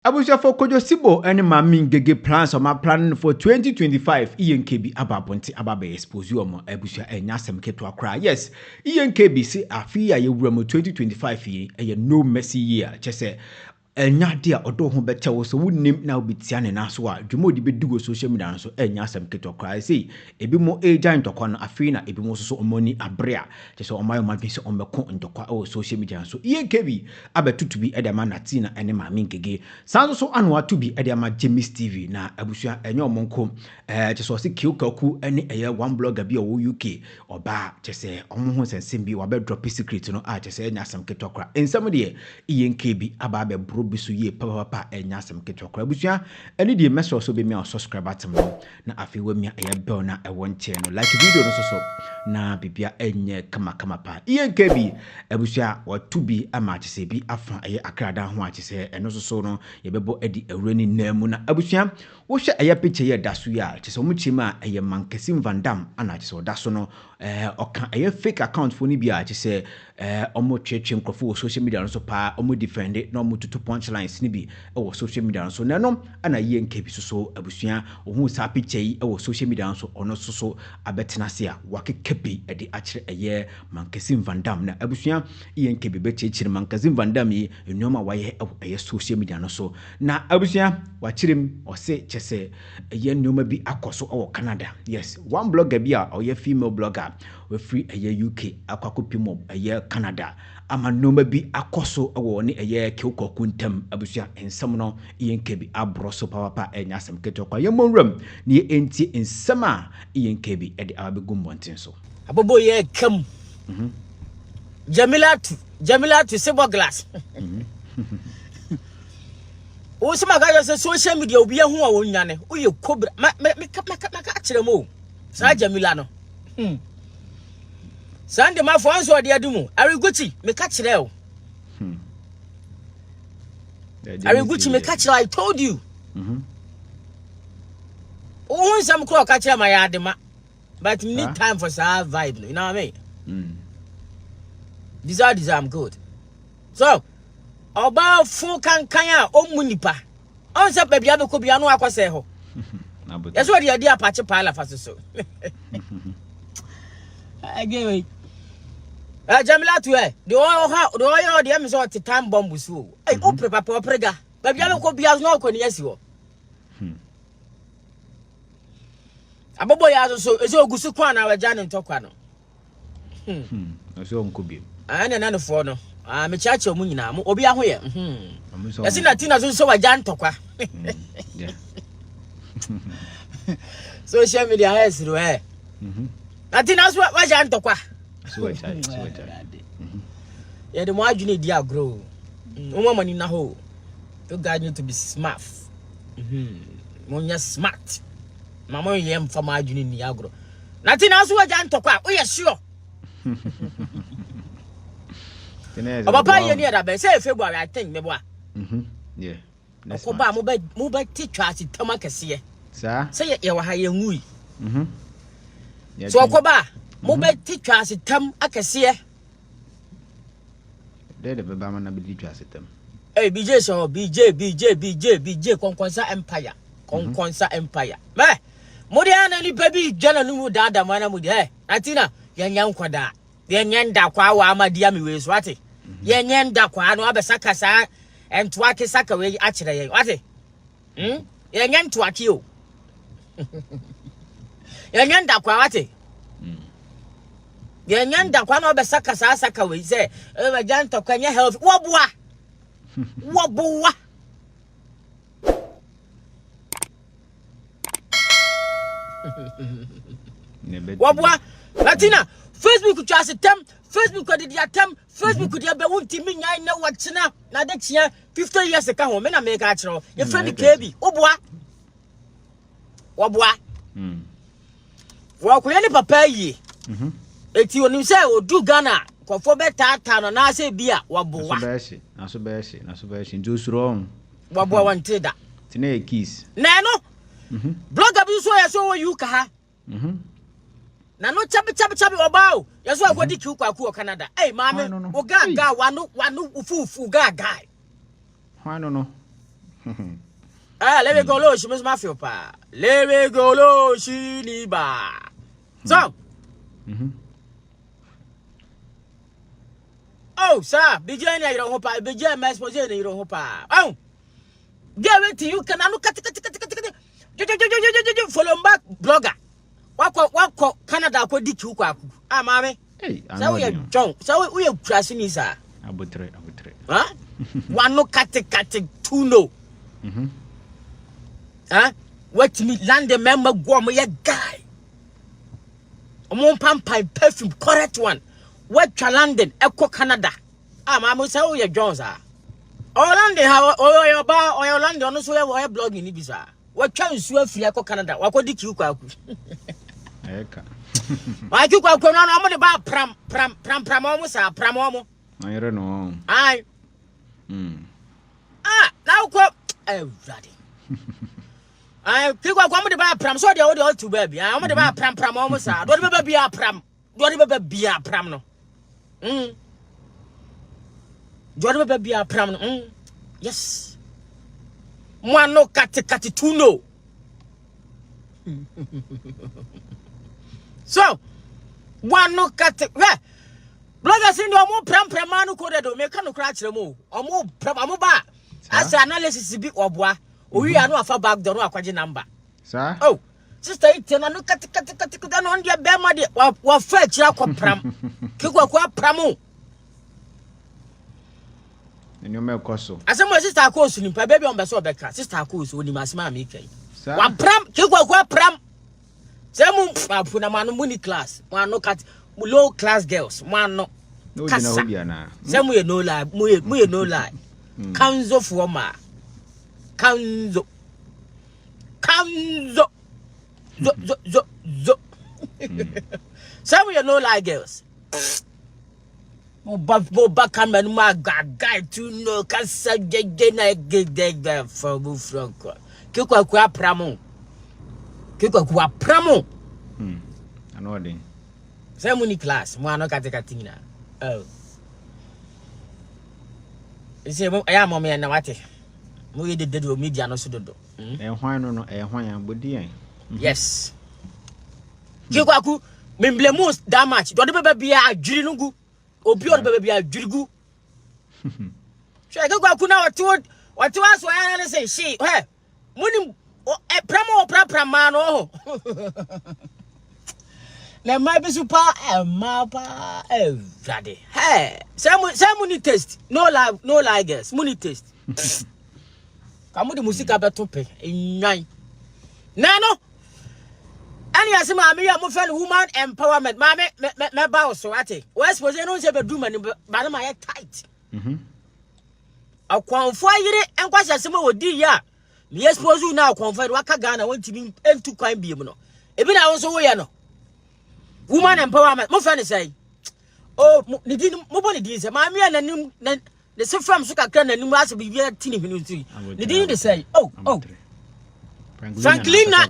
Abuja for Kojo Sibo and Mami Gege plans or my plan for 2025 ENKB Ababonti Ababe expose you on Abuja and Yasam Keto cry. Yes, ENKB say a fee a year 2025 year a no messy year. Just say enya dia odo ho beta wo so wonnim na obitia ne naso a dwemo di bedugo social media so enya asem keto kra sei ebi mo agent tokwa no afi na ebi mo so omoni abrea je so omayo madwen se omeko ntokwa o social media so ENKB abetutu bi edema na tina ene ma minkege sanso so anwa to bi edema James TV na abusua enye omonko je so se kiokaku ene eye one blogger bi o UK oba je se omo ho sensem bi wa be drop secret no a je se enya asem keto kra ensam de ENKB aba be bisu ye papa enya asem ketokra busua eni die message so be me subscribe button na afi we me aya bell na e won che no like video no so na bibia enye kama pa ENKB abusua watu bi ama chese bi afa aye akrada ho achese eno so no ye bebo edi awreni namu na abusua wo hwe aya picture ye daso ya chese omu chima aye Mankasim Van Dam ana chese odaso no oka aye fake account for ni bia chese omo twetwe nkrofo social media no so pa omo defend no omo tutu punchlines ni bi social media so nanom ana ENKB so abusua ohun sa picture yi social media so ono so abetena se a wakekabi edi akire eye Mankasim Van Dam na abusua ENKB bechechire Mankasim Van Dam yi enoma waye eye social media no so na abusua wachirem ose chese eye enoma bi akoso o Canada. Yes, one blogger bi a oye female blogger we free eye UK akwakopimo eye Canada ama noma bi akoso wo ne eye kiokoku ntam abusua ensam no ENKB abroso papa enya asem ketokwa yemonram ne enti ensam a ENKB ede abegum bonten so abobo ye kam Jamilatu Sebo Glass o se magayo se social media obi ehun a wonyane o ye cobra me ka kire mo sa Jamila no Sande ma fo anso de adumu Ariguchi me ka kire o Ariguchi me ka kire I told you o nsam kro ka kire ma ya adema but we need time for some vibe, you know what I mean? These I'm good. So about full kanya munipa. On se baby abe ko bia no akwase ho. Yes what the idea patch pile faso so. Again. Jamila to e. The oil the am so time bomb so. Hey, o papa prega. Baby abe ko bia no ko ni asi ho. Abobo ya so ese ogusu kwa na waja ne ntokwa no. Ese onkobi. Ana na no fo no. Me chache omu nyina mo obi ahoye. Ese na tina so waja ntokwa. Yeah. Social media has ro na tina so waja ntokwa. So waja. Yeah, the more you need dia grow. Omo mani na ho. You guys need to be smart. Monya smart. Mama yem for my juni ni agro. Nothing else we jan tokwa. Oh yes sure. Papa ye near that say February I think me boa. Yeah. Okoba mo be teacher ati tama kese. Sir. Say ye wa ha ye ngui. So okoba mo be teacher ati tam akese. There the baba man na be teacher ati tam. Hey BJ so BJ Konkonsa Empire. Konkonsa Empire. Me Modiana ni baby jana numu dada mana mudi atina yenya nkwada yenyenda kwa wa amadia mi weso ate yenyenda kwa no abesaka sa entwake saka we akire yen ate yenyentwake o yenyenda kwa ate yenyenda kwa no abesaka sa saka we se janta kwa nya health woboa Wabwa Latina Facebook chase tem Facebook ko dia tem Facebook dia be wonti mi nyan na wachina na de tia 50 years ka ho me na me ka kire ye friend KB obwa wabwa wo ko ye ni papa yi eti onim se odu Ghana ko fo be tata no na se bia wabwa na so be shi njusuro wabwa wantida tine kiss na no blogger bi so ya so you ka ha na no chabi obao ya so agodi ki kwa Canada eh mame o gaga wanu ufu gaga hwano no Ah, let me go low, she must mafia pa. Let me go low, she ni ba. So. Oh, sir, BJ you don't hope, BJ mass position you don't hope. Oh. Get it to you can I look at follow back blogger. What Canada could ditch you kwaku. Ah, mammy. Hey, So we are John. So we are crashing is abutre. Huh? One no cut two no. Huh? What me land the member go my guy. Pampai perfume correct one. What London Echo Canada. Ah, mamma say we are Jones are. Orlando how or your bar or your land on so we blog in Ibiza. What chance you free Echo Canada? What could you kwaku? Eka. I took a corner on the bar pram almost a pramomo. I don't know. Aye. Ah, now quote everybody. I think I come to buy pram, so the other two baby. I'm going to buy pram almost. Don't be a pram. Don't be a pram no. Don't be a pram. Yes. One no cut two no. So, one no cut. Bloggers in the more pram manu coded or make no crash the more or more pram ba. As analysis be or bois. We are not far back the rock number. Sir? Oh, sister, I look at the on your bema. What fetch your pram? Kikwa pramu. And you may coso. As a sister, I call you, baby on the sobeca. Sister, I call you when you must mammy. One pram, Kikwa pram. Some put a man money class. One no cut low class girls. One no. No, you know, some we no lie, we no lie. Kanzo Foma. Kanzo. Some we no lie girls. Back and my guy to know Casa Jena get for Bufranco. Kikwa pramo. Kikwa pramo. I know it. Same money class, Mano Catekatina. Oh. You say, I am a man, what? We did the media no sudo. And why no, and why am Buddha? Yes. Kikwaku, Memblemos that much. Don't be a Jirinugu, or pure baby a Jirigu. So I go now what to us when I say, she, hey, Munim, a pramo, man, oh. Let my be super and mapa everybody. Hey, some money taste. No lie, guys. Money taste. Come with the music about to pay in 9. Nano. Any as my woman empowerment. Mammy, my bow so at it. West was an old bedroom and madam I tight. A quanfire and was a similar dear. Yes, suppose you now confide Wakagana want to be to crime be. Even I also know. Woman empowerment. My friend say, oh, the didn't mobile is a mammy and the same from Suka can and must be very teeny minutes. The didn't say, oh, Franklina.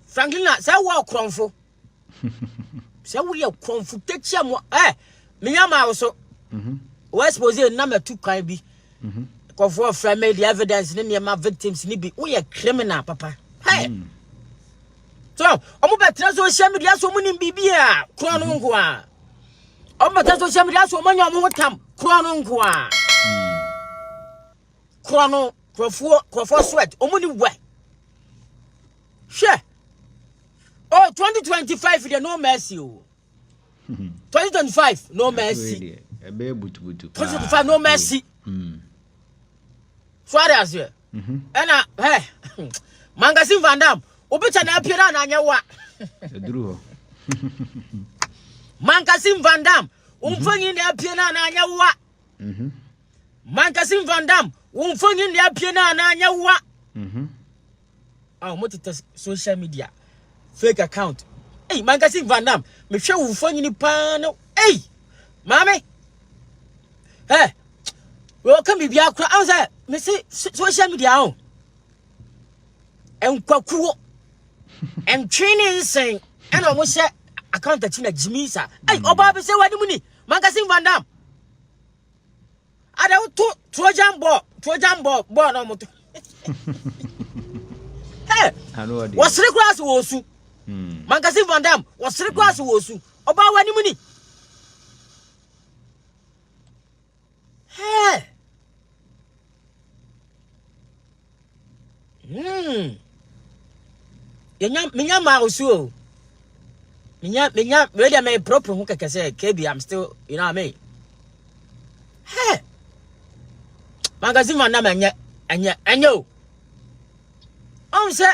Franklina, say what crumful. So we are crumful. Take some, Miyama also. West was a number 2 can be. For family the evidence, name my victims, nibby. We are criminal, papa. Hey. So, I'm about to social media so many bibia, Kronungua. I'm about to social media so many of them, Kronungua. Chrono, Crawford sweat, only way. Sure. Oh, 2025, there no mercy. 2025, no mercy. 2025, no mercy. So, that's it. And hey, Magazine Van Dam. Obicha na appear na nyawa. Eduru. Magazine Van Dam. Umfanyi na appear na nyawa. Magazine Van Dam. Umfanyi na appear na nyawa. Ah, mo tete social media. Fake account. Hey, Magazine Van Dam. Me hwe umfanyi ni pa no. Hey. Mami. Hey. Welcome me bia kra. Answer. Me say social media on. Enkwakuo. And training saying, and I was account that Jimmy, sir. Hey, Oba say what money? Magazine Van Dam. ada to Trojan ball no moto hey was request wosu Magazine Van Dam was request wosu oba wani muni hey Minya ma osu Minya ready me proper who can say KB I'm still you know what I mean hey Magazine Van Dam enyo say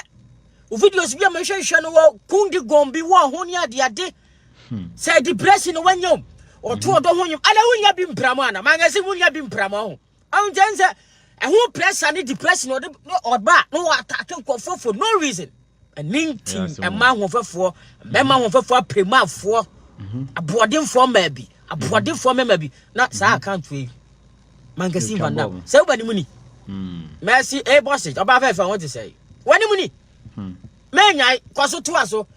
videos be a mention no kundi gombi wo ho ni ade say depression no wanyom or to odo ho nyom ala wunya bi mprama na Magazine wunya bi mprama ho say who pressure ni depression or ba no attack for no reason a nintin a man ho fefo mema ho fefo premafo abodin for maybe abodin for maybe na sa account we Magazine Van Dam say obani muni merci boss oba fefa want to say wani muni menya kwaso to aso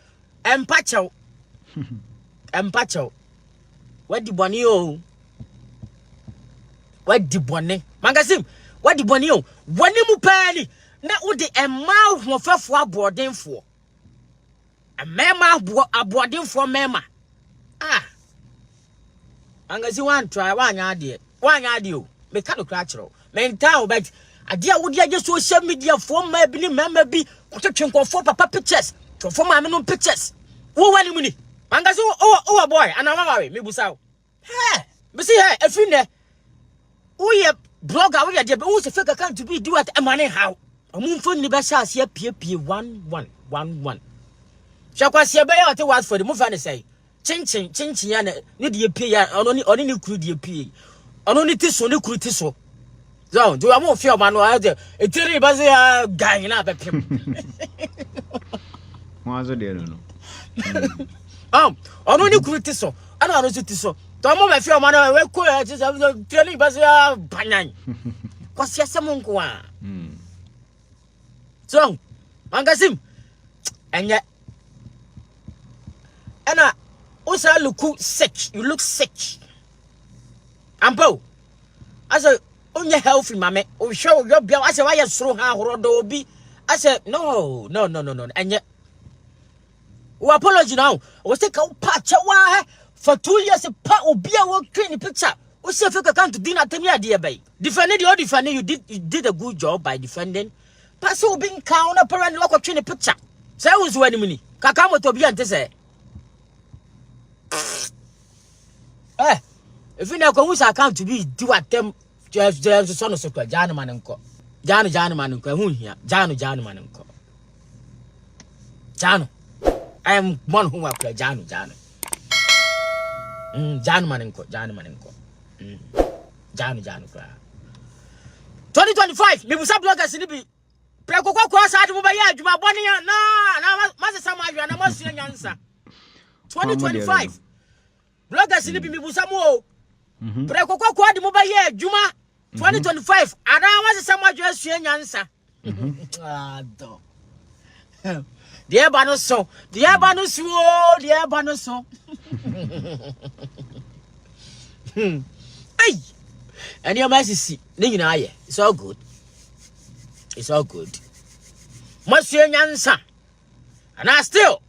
empachew wadi boni o wadi boni Magazine wadi boni o wani mu pani na udi emma hofefo abodenfo emema abodenfo mema Magazine wan try wanya ade o me ka no kra kiro mental but ade a wodi age social media for ma bi ni mama bi kotwetwe for papa pictures to for ma me no pictures wo wani muni Magazine o boy anama we me busa he be see he afine wo ye blogger wo ye de wo se fake account to be do at money how omumfo ni be sha se pie 1111 shakwa se be ya te what for the move and say chinchin ya na ne de pie ya oni ni kuru de pie ono ni tiso ni kuru tiso so do am ofia ma no ade etiri ba se ya gan na be pem mo azo de no ono ni kuru tiso ana ono so tiso to mo be fia ma no we ko ya tisa training ba se ya banyan ko se asem nko a so Magazine enye ana usa look sick you look sick ampo asa onye healthy mame o show your bia asa why soro ha horodo obi asa no enye we apology now we say ka patch wa for 2 years pa obi a wo clean picture o say fake account din atemi ade bay defending you did a good job by defending pass obi nka una parent wo clean picture say was wani muni kaka moto bi ante say if you know whose account to be do at them just son of so Jan manenko Jan manenko hu hia Jan manenko Jan I am one who apply Jan manenko Jan 2025 me busa bloggers ni bi preko kwa sa ade mo ba ya adwuma bone ya na ma se sama adwa na ma sua nyansa 2025 bloggers ni bi me busa mo preko kwa ade mo ba ya adwuma 2025 ana ma se sama adwa sua nyansa do die ba no so hey and your message ni nyina aye it's all good masua nyansa and I still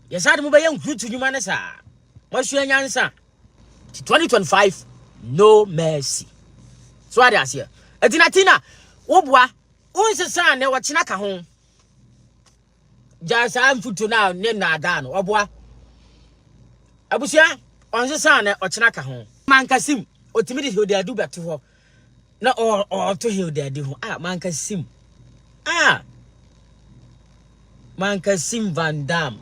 yes ade mo ba ya nkutu nyuma ne sa masua nyansa 2025 no mercy so ade asia etina wo boa unsesa ne wo china ka ho ja sa mfutu na ne na ada no wo boa abusia onsesa ne o china ka ho Mankasim otimidi he odi adu beto ho na o to he odi adi ho Mankasim Mankasim Van Dam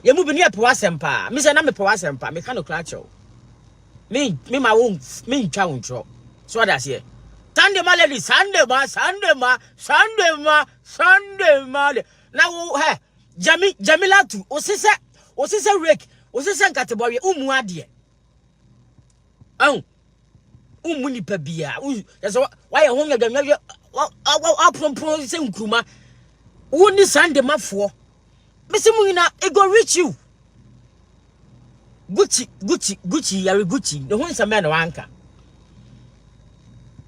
ye mu bi ne pe wasempa me se na me pe wasempa me ka no kra chew me ma wo me ntwa wontro so ada se Sunday ma lady Sunday ma na wo he Jamila tu osise rake osise nkateboye umu ade umu ni pa bia yaso why ho ngadwa apron se nkruma wo ni Sunday mafo mesimu ina e go reach you Gucci yari Gucci the one some man wanka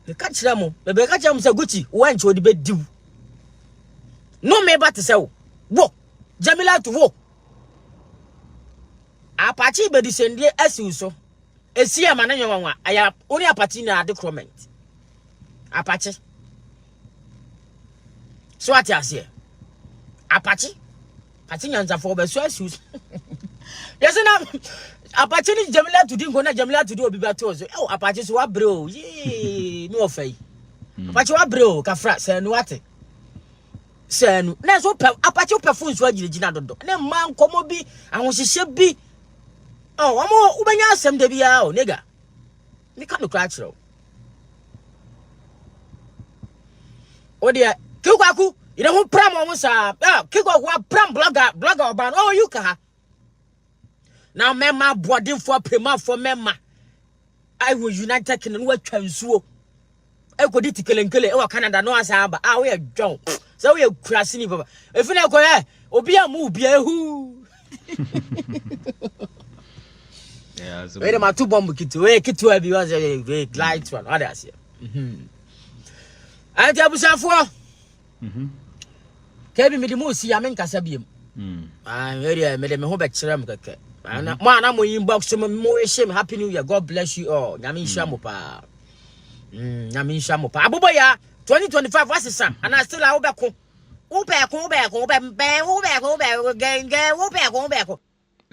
the catch them be catch them say Gucci when cho the be do no me but say wo Jamila to wo Apache be descendie asiu so esi ama na nyawanwa aya oni Apache na de comment Apache so ati ase Apache nyanza for be so asiu yes na Apache ni Jamila to dingo na Jamila to do obi bato so oh Apache so wa bro ye no ofai Apache wa bro ka fra se no ate se no na so Apache perfume so agirigina dodo na man komo bi ahosehye bi oh amo ubanya asem de bia o nega me ka no kra kire o de kikwaku ire ho pram o sa kikwaku pram blogger oban oh you ka now mema boarding for prema for mema I will United Kingdom we twansuo e ko di tikelenkele e wa Canada no asaba we dwon so we krasi ni baba e fina ko obi amu obi ehu yeah so we ma two bomb kitu we kitu abi was a light one others ante abusafo kebi mi di mu si ya men kasa biem area me de me ho be kire m keke ana mo inbox mo wish happy new year, God bless you all nyame nsha mo pa nyame nsha mo pa abobo ya 2025 wasesa ana still a wo be ko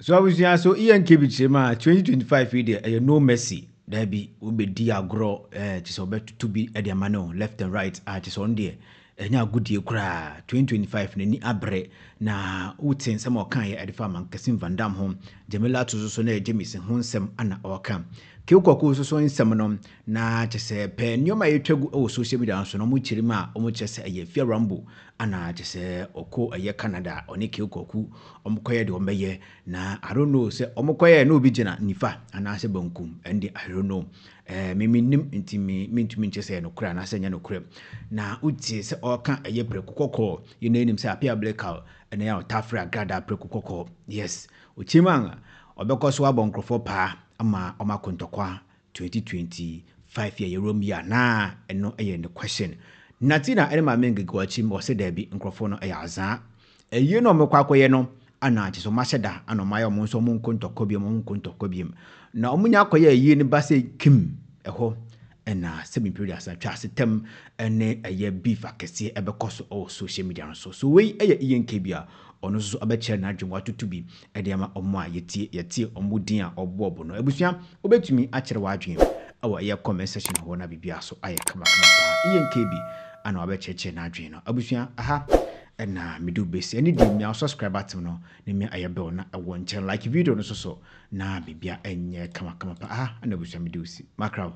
so abusia so ENKB chema 2025 ide no mercy there be we be di agro ti so betutu bi e de mano left and right ti so ndie enya agudie kura 2025 nani abre na utin sem okan ye edifa man Kasim Van Dam ho Jamila to so na James ho nsem ana okan kiukoko so nsem no na chese pe nyoma yetwagu o social media so no mu chirima o mu chese aye Fia Rambo ana chese oko aye Canada oni kiukoko omkoye de omeye na I don't know say omkoye na obi gina nifa ana se bankum and I don't know mimi nim intimi mintumi chese no kura na senya no kura na uti se okan aye prekokoko yenenim se apia blackout ene ya tafra gada prekokoko yes uchimanga obekoso abonkrofo pa ama omakontokwa 2025 year Romia na eno eye ne question natina ene ma mengege wachi mo se da bi nkrofo no eye azan eye no mekwakoye no ana chiso masheda ana mayo mo nso mo nkontokwa bi na omunya akoye eye ne base kim eho ena semi period asa twa setem ene eye beef akese ebekoso o social media so we eye ENKB a ono so abekye na adwom watoto bi ede ama omo a yetie omudin a obobo no ebusua obetumi akere wadwen awo eye comment section ho na bibia so aye kama pa ENKB ana obekye na adwen no ebusua aha ena midu base eni di mi subscribe button no ne mi aye bell na ewo nchen like video no so na bibia enye kama pa aha ana ebusua midu si makraw